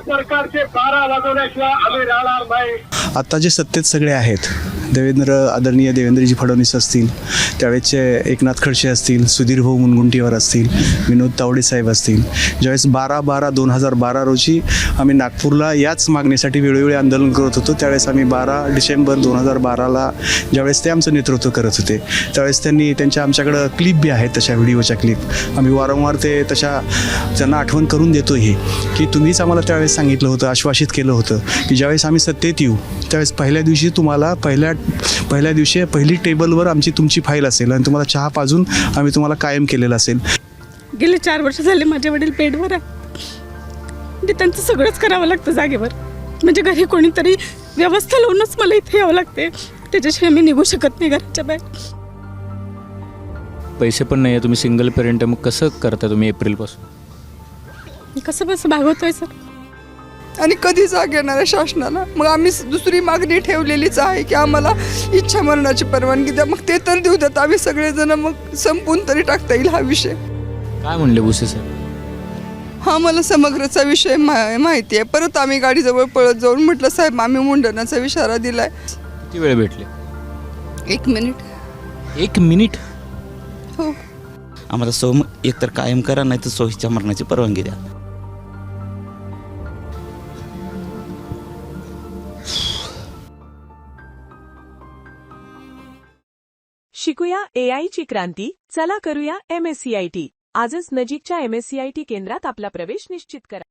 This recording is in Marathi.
सरकारचे 12 वाजवल्याशिवाय आम्ही राहणार नाही. आता जे सत्तेत सगळे आहेत, आदरणीय देवेंद्रजी फडणवीस असतील, त्यावेळेचे एकनाथ खडसे असतील, सुधीर भाऊ मुनगंटीवार असतील, विनोद तावडे साहेब असतील, ज्यावेळेस 12/12/2012 रोजी आम्ही नागपूरला याच मागणीसाठी वेळोवेळी आंदोलन करत होतो, त्यावेळेस आम्ही 12 डिसेंबर 2012ला ज्यावेळेस ते आमचं नेतृत्व करत होते, त्यावेळेस आमच्याकडं क्लिप बी आहेत, तशा व्हिडिओच्या क्लिप आम्ही वारंवार त्यांना आठवण करून देतो हे की तुम्हीच आम्हाला त्यावेळेस सांगितलं होतं, आश्वासित केलं होतं की ज्यावेळेस आम्ही सत्तेत येऊ त्यावेळेस पहिल्या दिवशी तुम्हाला पहिल्या दिवशी पहिली टेबलवर तुमची फाईल असेल आणि तुम्हाला चहा पाजून आम्ही तुम्हाला कायम केलेलं असेल. गेले 4 वर्ष झाले माझे वडील पेटवर आहे, म्हणजे त्यांचं सगळंच करावं लागतं जागेवर, म्हणजे घरी कोणीतरी व्यवस्था लावूनच मला इथे यावं लागते, त्याच्याशिवाय मी निघू शकत नाही घराच्या बाहेर. पैसे पण नाही आहे, तुम्ही सिंगल पेरेंट आहे, मग कसं करता तुम्ही एप्रिलपासून? कसं भागवतोय सर. आणि कधी जाग येणार आहे शासनाला? मग आम्ही दुसरी मागणी ठेवलेलीच आहे की आम्हाला इच्छा मरणाची परवानगी द्या, मग ते तर देऊ देत, आम्ही सगळेजण मग संपून तरी टाकता येईल हा विषय. काय म्हणले भुसे सर? हा मला समग्रचा विषय माहिती आहे. परत आम्ही गाडीजवळ पळत जाऊन म्हटलं साहेब आम्ही मुंडनाचा इशारा दिलाय. किती वेळ भेटले? 1 मिनिट. 1 मिनिट? हो. आम्हाला एकतर कायम करा, नाही तर सोयीच्या मरणाची परवानगी द्या. शिकूया AI ची क्रांती. चला करूया MSCIT. आजच नजीकच्या MSCIT केंद्रात आपला प्रवेश निश्चित करा.